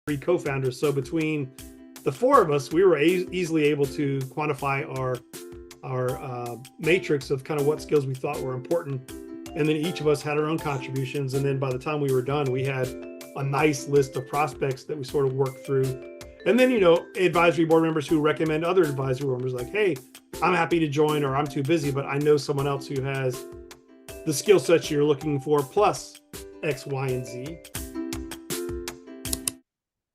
three co-founders. So between the four of us, we were easily able to quantify our matrix of kind of what skills we thought were important. And then each of us had our own contributions. And then by the time we were done, we had a nice list of prospects that we sort of worked through. And then, advisory board members who recommend other advisory board members like, hey, I'm happy to join, or I'm too busy, but I know someone else who has the skill sets you're looking for, plus X, Y, and Z.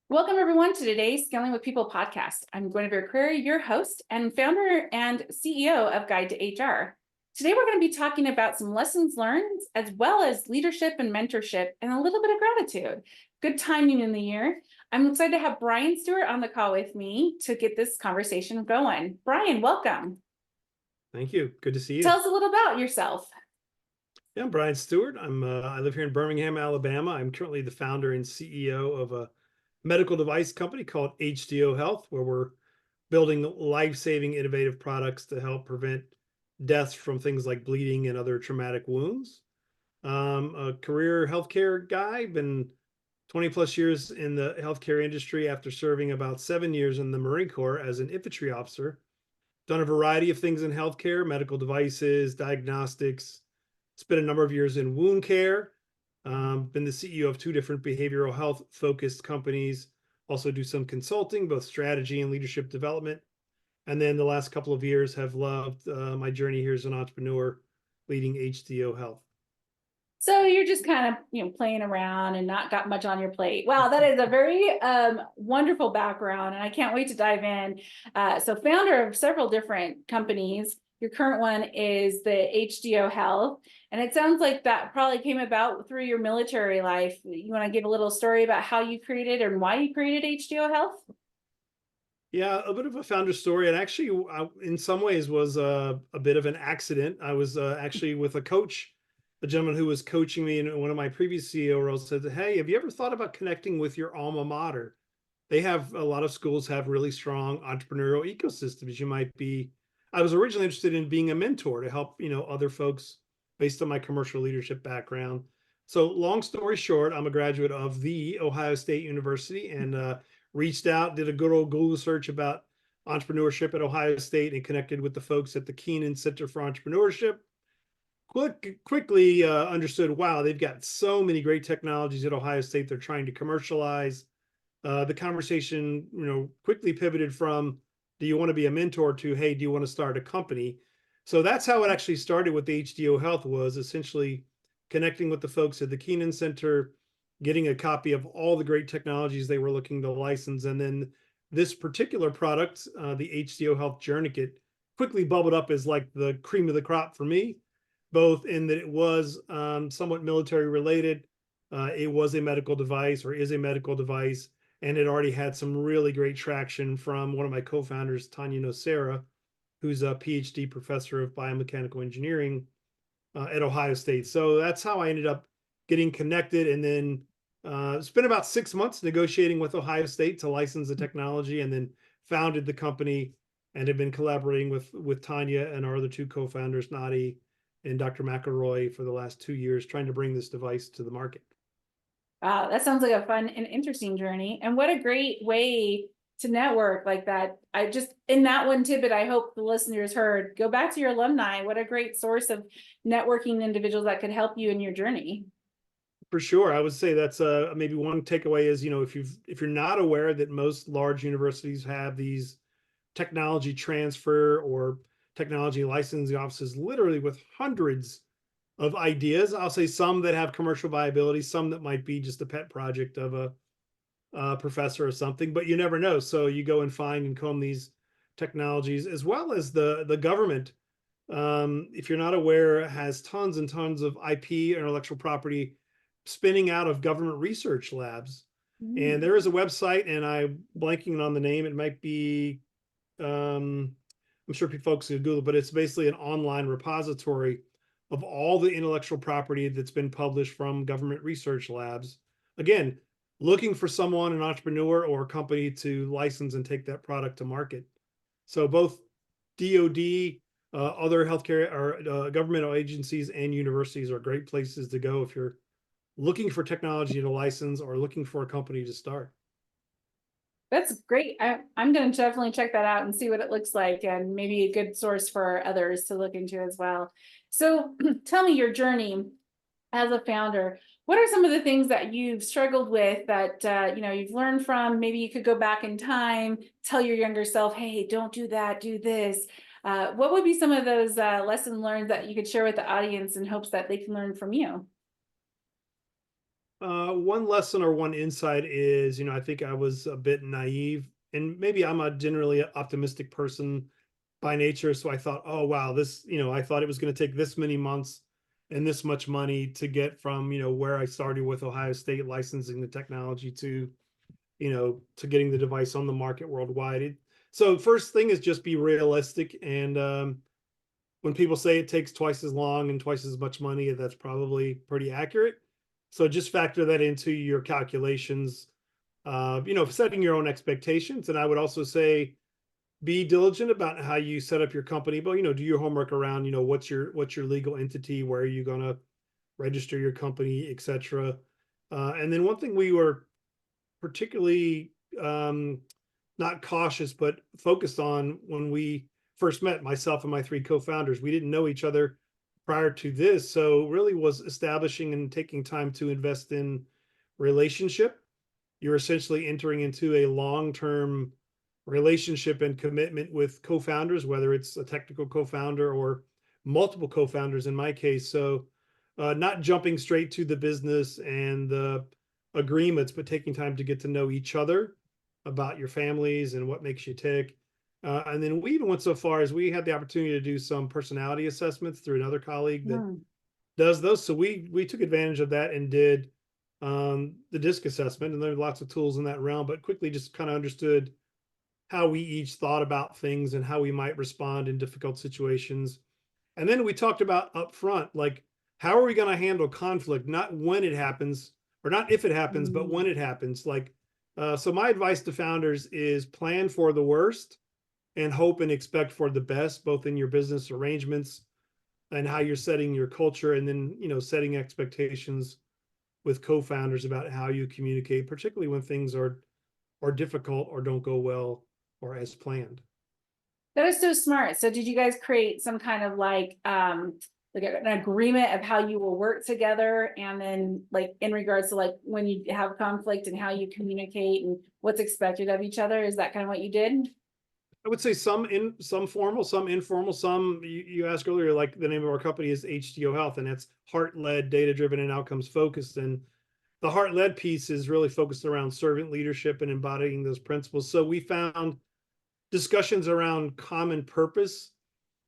Welcome, everyone, to today's Scaling with People podcast. I'm Guinevere Creary, your host and founder and CEO of Guide to HR. Today, we're going to be talking about some lessons learned, as well as leadership and mentorship, and a little bit of gratitude. Good timing in the year. I'm excited to have Bryan Stewart on the call with me to get this conversation going. Bryan, welcome. Thank you. Good to see you. Tell us a little about yourself. Yeah, I'm Bryan Stewart. I live here in Birmingham, Alabama. I'm currently the founder and CEO of a medical device company called HDO Health, where we're building life-saving, innovative products to help prevent deaths from things like bleeding and other traumatic wounds. A career healthcare guy, been 20 plus years in the healthcare industry after serving about 7 years in the Marine Corps as an infantry officer. Done a variety of things in healthcare, medical devices, diagnostics, spent a number of years in wound care. Been the CEO of 2 different behavioral health focused companies. Also do some consulting, both strategy and leadership development. And then the last couple of years have loved my journey here as an entrepreneur, leading HDO Health. So you're just kind of, playing around and not got much on your plate. Wow, that is a very wonderful background, and I can't wait to dive in. So founder of several different companies. Your current one is the HDO Health, and it sounds like that probably came about through your military life. You want to give a little story about how you created and why you created HDO Health? Yeah, a bit of a founder story. And actually, in some ways, was a bit of an accident. I was actually with a coach, a gentleman who was coaching me in one of my previous CEO roles, said, hey, have you ever thought about connecting with your alma mater? They have, a lot of schools have really strong entrepreneurial ecosystems. I was originally interested in being a mentor to help, other folks based on my commercial leadership background. So long story short, I'm a graduate of the Ohio State University, and reached out, did a good old Google search about entrepreneurship at Ohio State, and connected with the folks at the Keenan Center for Entrepreneurship. Quickly understood, wow, they've got so many great technologies at Ohio State they're trying to commercialize. The conversation, quickly pivoted from, do you want to be a mentor, to, hey, do you want to start a company? So that's how it actually started with the HDO Health, was essentially connecting with the folks at the Keenan Center, getting a copy of all the great technologies they were looking to license. And then this particular product, the HDO Health Journikit, quickly bubbled up as like the cream of the crop for me, both in that it was somewhat military related. It was a medical device, or is a medical device, and it already had some really great traction from one of my co-founders, Tanya Nocera, who's a PhD professor of biomechanical engineering at Ohio State. So that's how I ended up getting connected, and then spent about 6 months negotiating with Ohio State to license the technology, and then founded the company, and have been collaborating with Tanya and our other 2 co-founders, Nadi and Dr. McElroy, for the last 2 years, trying to bring this device to the market. Wow, that sounds like a fun and interesting journey. And what a great way to network like that. In that one tidbit, I hope the listeners heard, go back to your alumni. What a great source of networking individuals that could help you in your journey. For sure. I would say that's maybe one takeaway is, if you're not aware that most large universities have these technology transfer or technology licensing offices, literally with hundreds of ideas. I'll say some that have commercial viability, some that might be just a pet project of a professor or something, but you never know. So you go and find and comb these technologies, as well as the government. If you're not aware, has tons and tons of IP, intellectual property, spinning out of government research labs. And there is a website, and I'm blanking on the name. It might be, I'm sure folks can Google, but it's basically an online repository of all the intellectual property that's been published from government research labs. Again, looking for someone, an entrepreneur or a company, to license and take that product to market. So both DoD, other healthcare or governmental agencies, and universities are great places to go if you're looking for technology to license or looking for a company to start. That's great. I'm going to definitely check that out and see what it looks like, and maybe a good source for others to look into as well. So tell me your journey as a founder. What are some of the things that you've struggled with that you've learned from? Maybe you could go back in time, tell your younger self, "Hey, don't do that, do this." What would be some of those lessons learned that you could share with the audience in hopes that they can learn from you? One lesson or one insight is, I think I was a bit naive, and maybe I'm a generally optimistic person by nature. So I thought, oh, wow, this, I thought it was going to take this many months and this much money to get from, where I started with Ohio State licensing the technology to, to getting the device on the market worldwide. So first thing is just be realistic. And when people say it takes twice as long and twice as much money, that's probably pretty accurate. So just factor that into your calculations, setting your own expectations. And I would also say, be diligent about how you set up your company, but do your homework around, what's your legal entity, where are you going to register your company, etc. And then one thing we were particularly not cautious, but focused on when we first met, myself and my three co-founders. We didn't know each other prior to this, so really was establishing and taking time to invest in relationship. You're essentially entering into a long-term relationship and commitment with co-founders, whether it's a technical co-founder or multiple co-founders in my case. So not jumping straight to the business and the agreements, but taking time to get to know each other, about your families and what makes you tick. And then we even went so far as we had the opportunity to do some personality assessments through another colleague that Hmm. does those. So we took advantage of that and did the DISC assessment, and there are lots of tools in that realm, but quickly just kind of understood how we each thought about things and how we might respond in difficult situations. And then we talked about upfront, like, how are we going to handle conflict? Not when it happens, or not if it happens, but Mm. when it happens. Like, so my advice to founders is plan for the worst and hope and expect for the best, both in your business arrangements and how you're setting your culture, and then, setting expectations with co-founders about how you communicate, particularly when things are difficult or don't go well or as planned. That is so smart. So did you guys create some kind of like an agreement of how you will work together, and then like in regards to like when you have conflict and how you communicate and what's expected of each other? Is that kind of what you did? I would say some formal, some informal, some you asked earlier, like the name of our company is HDO Health, and that's heart-led, data-driven, and outcomes focused. And the heart-led piece is really focused around servant leadership and embodying those principles. So we found discussions around common purpose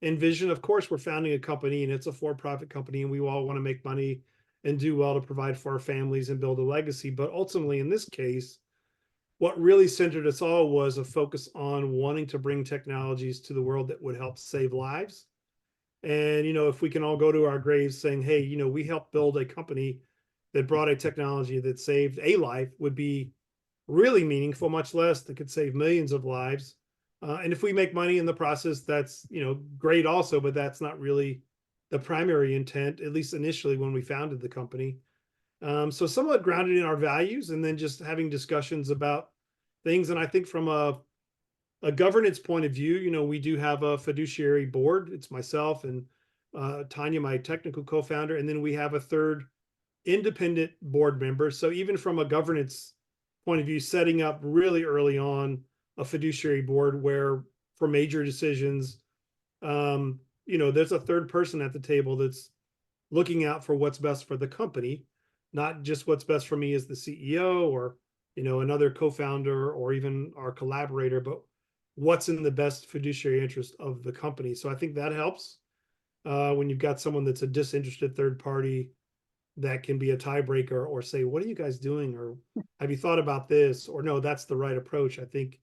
and vision. Of course, we're founding a company and it's a for-profit company, and we all want to make money and do well to provide for our families and build a legacy. But ultimately, in this case, what really centered us all was a focus on wanting to bring technologies to the world that would help save lives. And, if we can all go to our graves saying, hey, we helped build a company that brought a technology that saved a life, would be really meaningful, much less that could save millions of lives. And if we make money in the process, that's, great also, but that's not really the primary intent, at least initially when we founded the company. So somewhat grounded in our values, and then just having discussions about things. And I think from a governance point of view, we do have a fiduciary board. It's myself and Tanya, my technical co-founder, and then we have a third independent board member. So even from a governance point of view, setting up really early on a fiduciary board where for major decisions, there's a third person at the table that's looking out for what's best for the company, not just what's best for me as the CEO or, another co-founder or even our collaborator, but what's in the best fiduciary interest of the company. So I think that helps when you've got someone that's a disinterested third party that can be a tiebreaker, or say, what are you guys doing? Or have you thought about this? Or no, that's the right approach. I think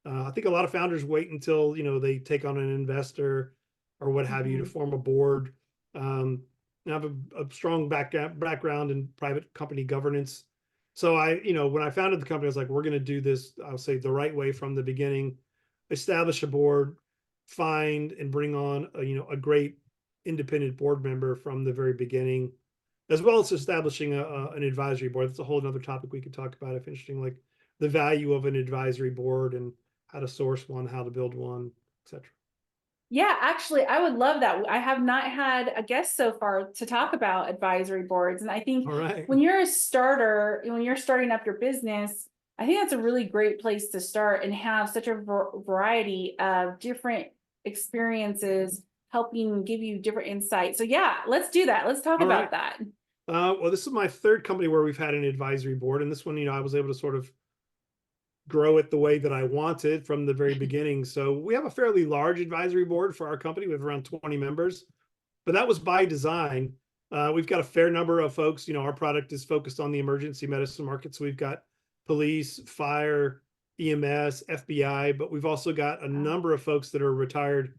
a lot of founders wait until, they take on an investor or what have you to Mhm. form a board. I have a strong background in private company governance. So when I founded the company, I was like, we're going to do this, I'll say, the right way from the beginning, establish a board, find and bring on a great independent board member from the very beginning, as well as establishing an advisory board. That's a whole other topic we could talk about if interesting, like the value of an advisory board and how to source one, how to build one, etc. Yeah, actually, I would love that. I have not had a guest so far to talk about advisory boards. And I think All right. when you're a starter, when you're starting up your business, I think that's a really great place to start and have such a variety of different experiences helping give you different insights. So yeah, let's do that. Let's talk All right. about that. Well, this is my third company where we've had an advisory board, and this one, I was able to sort of grow it the way that I wanted from the very beginning. So we have a fairly large advisory board for our company. We have around 20 members, but that was by design. We've got a fair number of folks. Our product is focused on the emergency medicine market. So we've got police, fire, EMS, FBI, but we've also got a number of folks that are retired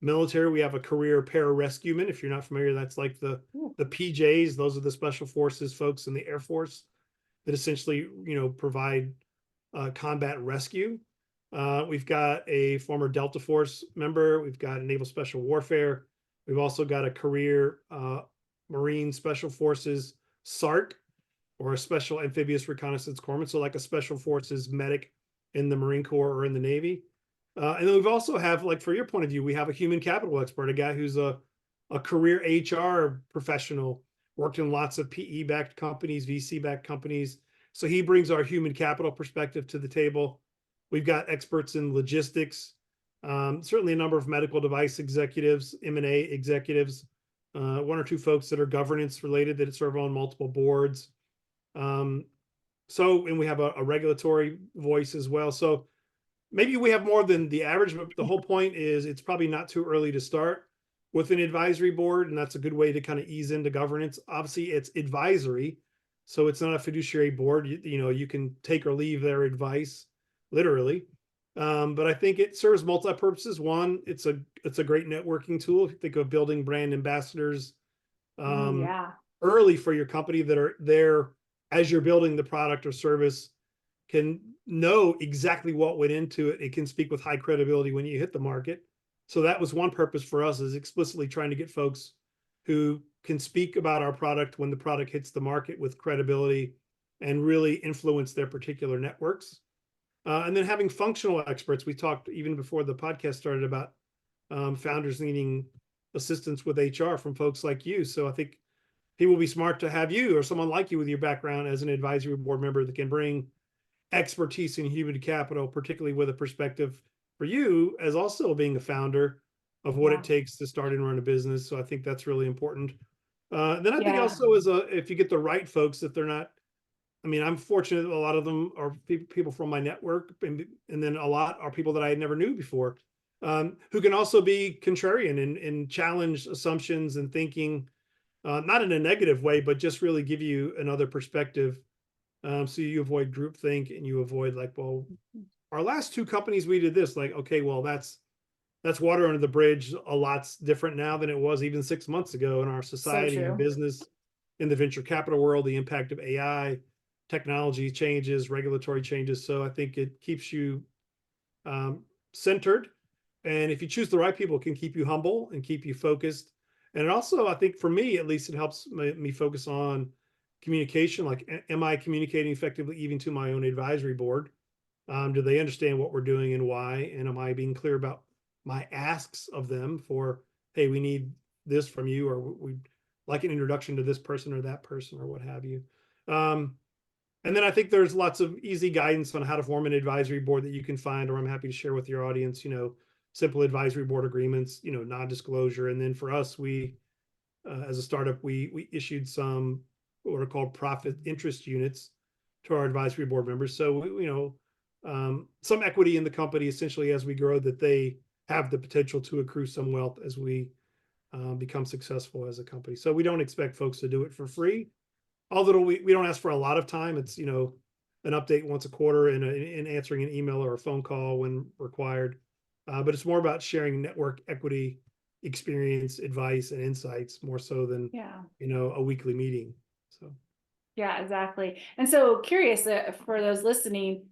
military. We have a career pararescueman. If you're not familiar, that's like the PJs. Those are the special forces folks in the Air Force that essentially, provide combat rescue. We've got a former Delta Force member. We've got a Naval Special Warfare. We've also got a career Marine Special Forces SARC, or a Special Amphibious Reconnaissance Corpsman. So like a Special Forces medic in the Marine Corps or in the Navy. And then we've also have, like, for your point of view, we have a human capital expert, a guy who's a career HR professional, worked in lots of PE-backed companies, VC-backed companies. So he brings our human capital perspective to the table. We've got experts in logistics, certainly a number of medical device executives, M&A executives, one or two folks that are governance related that serve on multiple boards. And we have a regulatory voice as well. So maybe we have more than the average, but the whole point is it's probably not too early to start with an advisory board, and that's a good way to kind of ease into governance. Obviously, it's advisory, so it's not a fiduciary board. You can take or leave their advice, literally. But I think it serves multi-purposes. One, it's a great networking tool. If you think of building brand ambassadors early for your company that are there as you're building the product or service, can know exactly what went into it. It can speak with high credibility when you hit the market. So that was one purpose for us, is explicitly trying to get folks who can speak about our product when the product hits the market with credibility and really influence their particular networks. And then having functional experts. We talked even before the podcast started about founders needing assistance with HR from folks like you. So I think it will be smart to have you or someone like you with your background as an advisory board member that can bring expertise in human capital, particularly with a perspective for you as also being a founder of what it takes to start and run a business. So I think that's really important. Then I think also if you get the right folks, if they're not, I'm fortunate that a lot of them are people from my network, and then a lot are people that I never knew before, who can also be contrarian and challenge assumptions and thinking, not in a negative way, but just really give you another perspective. So you avoid groupthink, and you avoid like, well, our last two companies, we did this. Like, okay, well, that's water under the bridge. A lot's different now than it was even 6 months ago in our society and business, in the venture capital world, the impact of AI, technology changes, regulatory changes. So I think it keeps you centered. And if you choose the right people, it can keep you humble and keep you focused. And it also, I think for me, at least, it helps me focus on communication. Like, am I communicating effectively even to my own advisory board? Do they understand what we're doing and why? And am I being clear about my asks of them for, hey, we need this from you, or we'd like an introduction to this person or that person, or what have you. And then I think there's lots of easy guidance on how to form an advisory board that you can find, or I'm happy to share with your audience, simple advisory board agreements, non-disclosure. And then for us, we, as a startup, we issued some what are called profit interest units to our advisory board members. So, some equity in the company, essentially, as we grow, that they have the potential to accrue some wealth as we become successful as a company. So we don't expect folks to do it for free. Although we don't ask for a lot of time. It's, an update once a quarter and answering an email or a phone call when required. But it's more about sharing network equity, experience, advice, and insights, more so than, a weekly meeting. So. Yeah, exactly. And so curious, for those listening,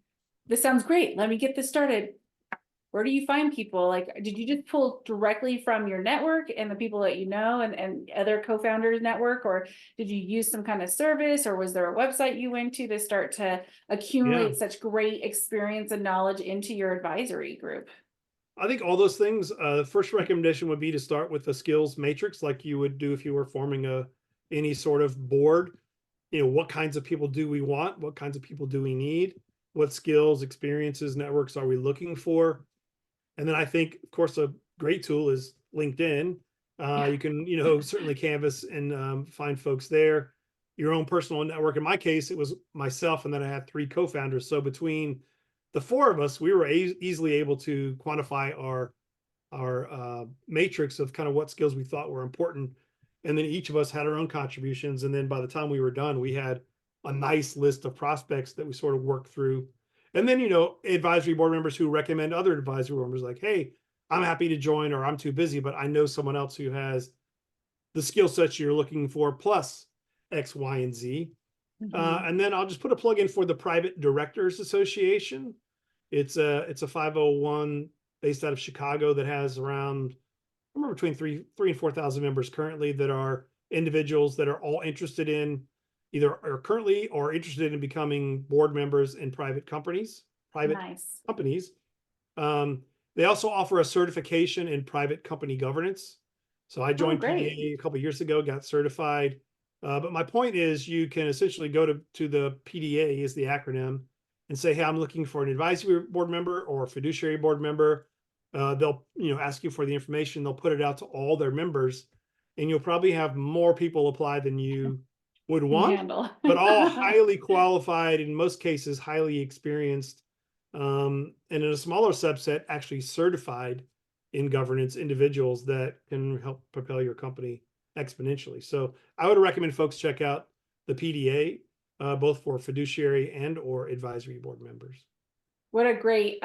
this sounds great. Let me get this started. where do you find people? Like, did you just pull directly from your network and the people that you know and other co-founders network, or did you use some kind of service, or was there a website you went to start to Yeah. accumulate such great experience and knowledge into your advisory group? I think all those things. The first recommendation would be to start with the skills matrix, like you would do if you were forming any sort of board. What kinds of people do we want? What kinds of people do we need? What skills, experiences, networks are we looking for? And then I think, of course, a great tool is LinkedIn. Yeah. You can, certainly canvas and find folks there. Your own personal network. In my case, it was myself, and then I had three co-founders. So between the four of us, we were easily able to quantify our matrix of kind of what skills we thought were important. And then each of us had our own contributions. And then by the time we were done, we had a nice list of prospects that we sort of worked through. And then, advisory board members who recommend other advisory board members like, hey, I'm happy to join, or I'm too busy, but I know someone else who has the skill sets you're looking for, plus X, Y, and Z. Mhm. And then I'll just put a plug in for the Private Directors Association. It's a 501 based out of Chicago that has around, I remember, between three and 4,000 members currently, that are individuals that are all interested in either are currently or interested in becoming board members in private Nice. companies. They also offer a certification in private company governance. So I Oh, joined great. PDA a couple of years ago, got certified. But my point is, you can essentially go to the PDA, is the acronym, and say, hey, I'm looking for an advisory board member or a fiduciary board member. They'll ask you for the information. They'll put it out to all their members, and you'll probably have more people apply than you would Can want, handle. but all highly qualified, in most cases highly experienced, and in a smaller subset, actually certified in governance individuals that can help propel your company exponentially. So I would recommend folks check out the PDA, both for fiduciary and or advisory board members. What a great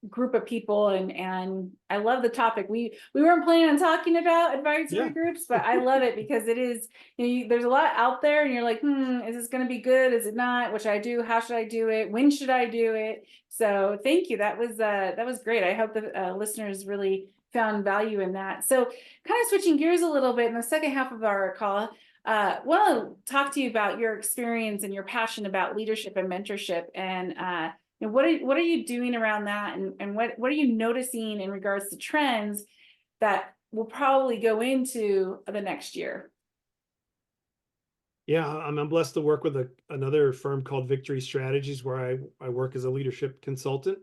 group of people, and I love the topic. We weren't planning on talking about advisory Yeah. groups, but I love it because it is, there's a lot out there and you're like, is this going to be good, is it not, what should I do, how should I do it, when should I do it? So thank you, that was great. I hope the listeners really found value in that. So kind of switching gears a little bit in the second half of our call, want to talk to you about your experience and your passion about leadership and mentorship, and what are you doing around that, and what are you noticing in regards to trends that will probably go into the next year? Yeah, I'm blessed to work with another firm called Victory Strategies, where I work as a leadership consultant.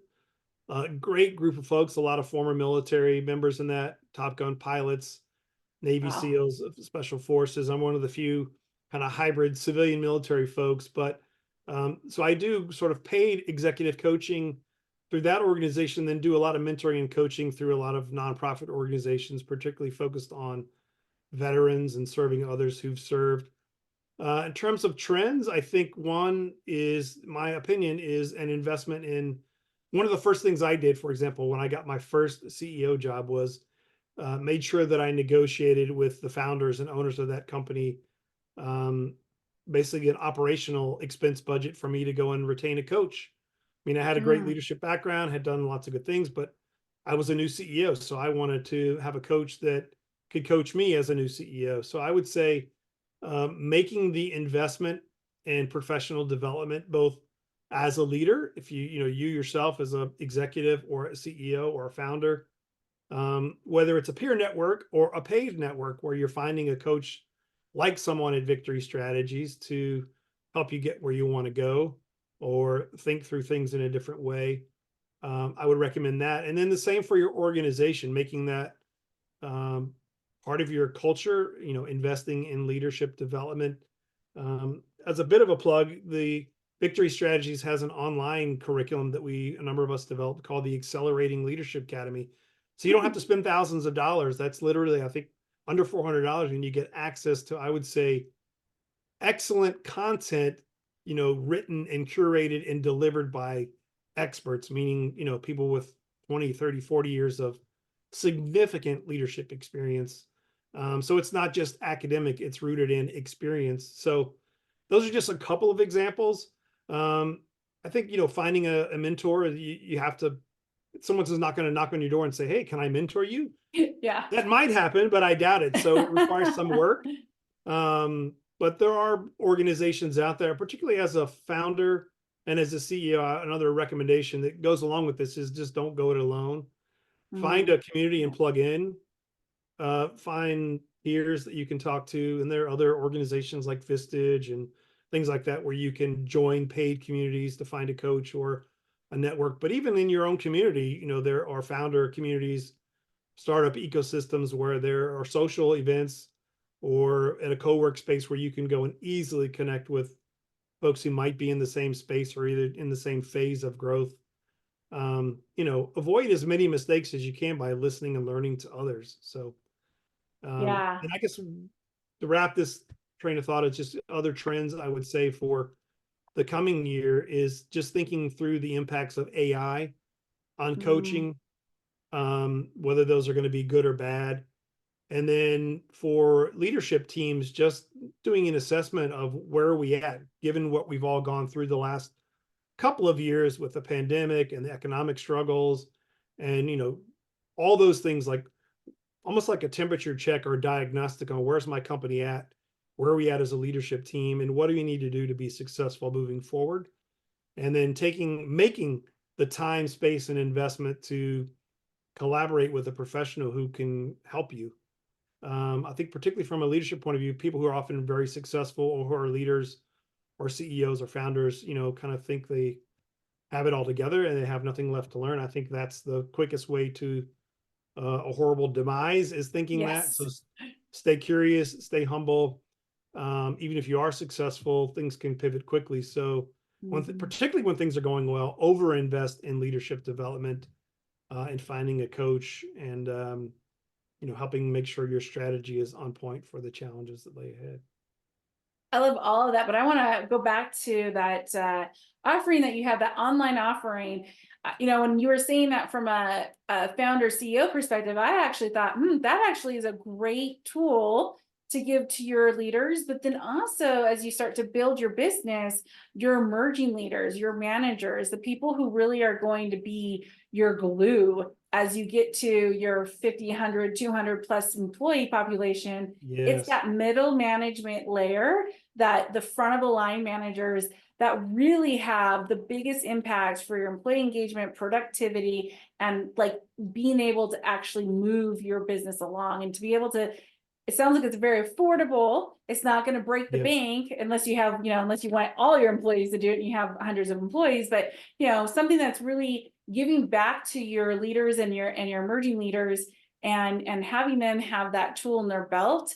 Great group of folks, a lot of former military members in that, Top Gun pilots, Navy Wow. SEALs, Special Forces. I'm one of the few kind of hybrid civilian military folks, but so I do sort of paid executive coaching through that organization, then do a lot of mentoring and coaching through a lot of nonprofit organizations, particularly focused on veterans and serving others who've served. In terms of trends, I think one is, my opinion, is an investment in one of the first things I did, for example, when I got my first CEO job, was made sure that I negotiated with the founders and owners of that company, um, basically an operational expense budget for me to go and retain a coach. I mean, I had a great Mm, leadership background, had done lots of good things, but I was a new CEO. So I wanted to have a coach that could coach me as a new CEO. So I would say making the investment in professional development, both as a leader, if you yourself as a executive or a CEO or a founder, whether it's a peer network or a paid network where you're finding a coach like someone at Victory Strategies to help you get where you want to go or think through things in a different way. I would recommend that. And then the same for your organization, making that um, part of your culture, investing in leadership development. As a bit of a plug, the Victory Strategies has an online curriculum that a number of us developed, called the Accelerating Leadership Academy. So you don't have to mm, spend thousands of dollars. That's literally, I think, under $400, and you get access to, I would say, excellent content, written and curated and delivered by experts, meaning, people with 20, 30, 40 years of significant leadership experience. So it's not just academic, it's rooted in experience. So those are just a couple of examples. I think, finding a mentor, you have to someone's just not going to knock on your door and say, hey, can I mentor you? Yeah. That might happen, but I doubt it. So it requires some work. But there are organizations out there, particularly as a founder and as a CEO. Another recommendation that goes along with this is just don't go it alone. Find Mm, a community and plug in. Find peers that you can talk to, and there are other organizations like Vistage and things like that where you can join paid communities to find a coach or a network. But even in your own community, there are founder communities, startup ecosystems where there are social events or at a co-work space where you can go and easily connect with folks who might be in the same space or either in the same phase of growth. Avoid as many mistakes as you can by listening and learning to others. So, yeah. and I guess to wrap this train of thought, it's just other trends I would say for the coming year is just thinking through the impacts of AI on Mm, coaching, whether those are going to be good or bad. And then for leadership teams, just doing an assessment of where are we at, given what we've all gone through the last couple of years with the pandemic and the economic struggles, and all those things, like almost like a temperature check or a diagnostic on where's my company at, where are we at as a leadership team, and what do we need to do to be successful moving forward. And then making the time, space, and investment to collaborate with a professional who can help you. I think particularly from a leadership point of view, people who are often very successful or who are leaders or CEOs or founders, kind of think they have it all together and they have nothing left to learn. I think that's the quickest way to a horrible demise, is thinking that. So yes. stay curious, stay humble. Even if you are successful, things can pivot quickly. So Mhm. particularly when things are going well, overinvest in leadership development and finding a coach and helping make sure your strategy is on point for the challenges that lay ahead. I love all of that, but I want to go back to that offering that you have, that online offering. When you were saying that from a founder CEO perspective, I actually thought, that actually is a great tool to give to your leaders. But then also, as you start to build your business, your emerging leaders, your managers, the people who really are going to be your glue as you get to your 50, 100, 200 plus employee population. It's Yes. that middle management layer, that the front of the line managers that really have the biggest impact for your employee engagement, productivity, and like being able to actually move your business along, and to be able to, it sounds like it's very affordable. It's not going to break the Yes. bank unless you have, unless you want all your employees to do it and you have hundreds of employees, but something that's really giving back to your leaders and your emerging leaders, and having them have that tool in their belt.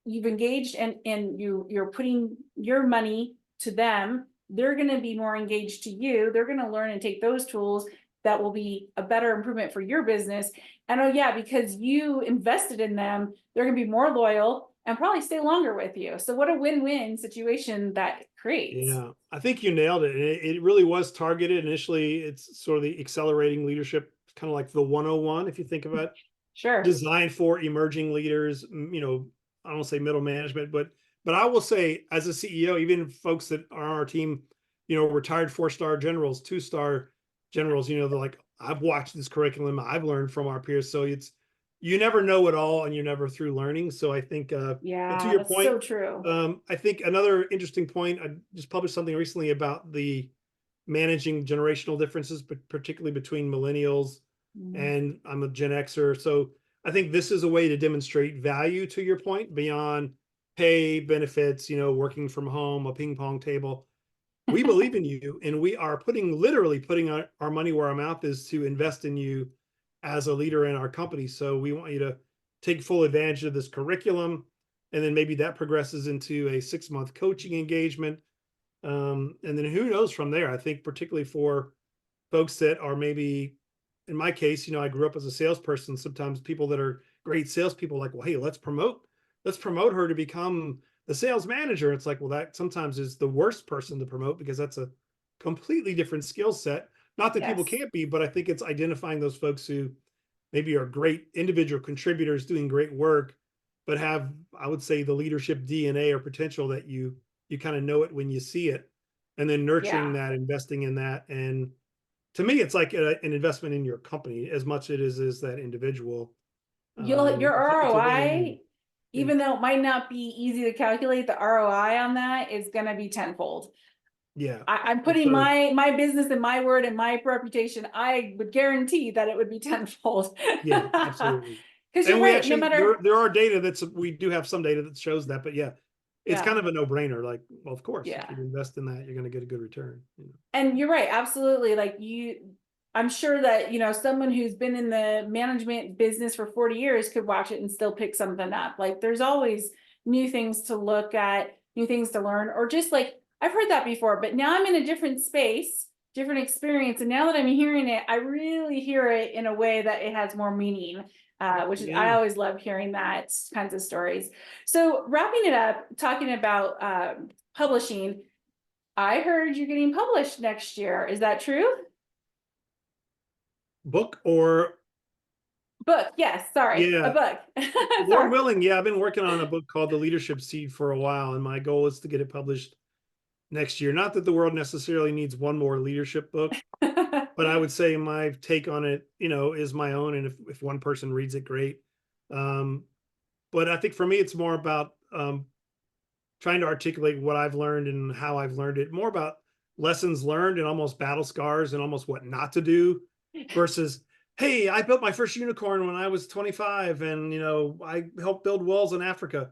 You've engaged, and you're putting your money to them. They're going to be more engaged to you. They're going to learn and take those tools. That will be a better improvement for your business. And oh yeah, because you invested in them, they're going to be more loyal and probably stay longer with you. So what a win-win situation that creates. Yeah, I think you nailed it. It really was targeted initially. It's sort of the accelerating leadership, kind of like the 101, if you think about, Sure. designed for emerging leaders. I don't say middle management, but I will say as a CEO, even folks that are on our team, retired 4-star generals, 2-star generals, they're like, I've watched this curriculum, I've learned from our peers. So you never know it all and you're never through learning. So I think, but to Yeah, your that's point, so true. I think another interesting point, I just published something recently about the managing generational differences, but particularly between millennials, Mhm. and I'm a Gen Xer. So I think this is a way to demonstrate value, to your point, beyond pay, benefits, working from home, a ping pong table. We believe in you, and we are literally putting our money where our mouth is to invest in you as a leader in our company. So we want you to take full advantage of this curriculum. And then maybe that progresses into a 6-month coaching engagement. And then who knows from there? I think particularly for folks that are maybe, in my case, I grew up as a salesperson. Sometimes people that are great salespeople are like, well, hey, let's promote her to become the sales manager. It's like, well, that sometimes is the worst person to promote because that's a completely different skill set. Not that people Yes. can't be, but I think it's identifying those folks who maybe are great individual contributors doing great work, but have, I would say, the leadership DNA or potential that you kind of know it when you see it, and then nurturing Yeah. that, investing in that, and to me, it's like an investment in your company as much it is that individual. Your It's a win-win. ROI, Yeah. even though it might not be easy to calculate, the ROI on that is going to be tenfold. Yeah. I'm It's putting my business and my word and my reputation. I would guarantee that it would be tenfold. yeah, absolutely. Because you're And we right. No actually, matter, there are data we do have some data that shows that, but yeah, it's kind yeah, of a no-brainer. Like, well, of course, if yeah. you invest in that, you're going to get a good return. And you're right, absolutely. Like I'm sure that, someone who's been in the management business for 40 years could watch it and still pick something up. Like there's always new things to look at, new things to learn, or just like, I've heard that before, but now I'm in a different space, different experience. And now that I'm hearing it, I really hear it in a way that it has more meaning, which is, I Yeah. always love hearing that kinds of stories. So wrapping it up, talking about publishing, I heard you're getting published next year. Is that true? Book or Book. Yes. Sorry. A yeah, book. Lord Sorry. willing, yeah, I've been working on a book called The Leadership Seed for a while, and my goal is to get it published next year. Not that the world necessarily needs one more leadership book, but I would say my take on it, is my own. And if one person reads it, great. But I think for me, it's more about trying to articulate what I've learned and how I've learned it, more about lessons learned and almost battle scars and almost what not to do versus, hey, I built my first unicorn when I was 25 and, I helped build walls in Africa.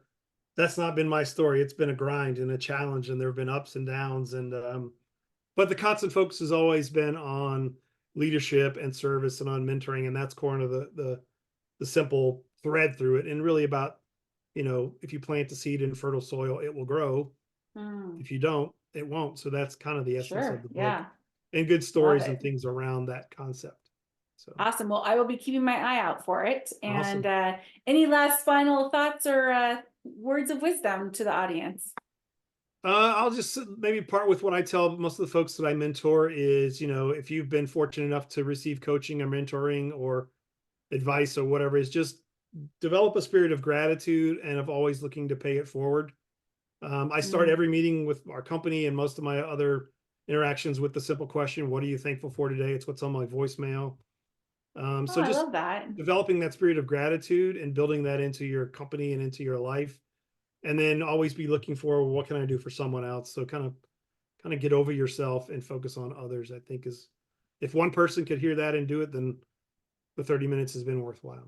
That's not been my story. It's been a grind and a challenge, and there have been ups and downs. And, but the constant focus has always been on leadership and service and on mentoring. And that's kind of the simple thread through it, and really about, if you plant the seed in fertile soil, it will grow. Mm, If you don't, it won't. So that's kind of the essence of sure. the book, Yeah. and good Love stories and it. things around that concept. So Awesome. Well, I will be keeping my eye out for it. And awesome. any last final thoughts or words of wisdom to the audience? I'll just maybe part with what I tell most of the folks that I mentor is, if you've been fortunate enough to receive coaching or mentoring or advice or whatever, is just develop a spirit of gratitude and of always looking to pay it forward. I start Mm. every meeting with our company and most of my other interactions with the simple question, what are you thankful for today? It's what's on my voicemail. Oh, So I just love that. developing that spirit of gratitude and building that into your company and into your life. And then always be looking for, what can I do for someone else? So kind of get over yourself and focus on others, I think is, if one person could hear that and do it, then the 30 minutes has been worthwhile.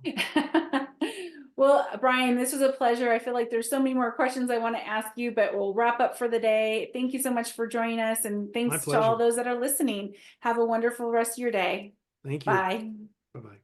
Well, Bryan, this was a pleasure. I feel like there's so many more questions I want to ask you, but we'll wrap up for the day. Thank you so much for joining us. And My thanks to all pleasure. those that are listening. Have a wonderful rest of your day. Thank you. Bye. Bye-bye.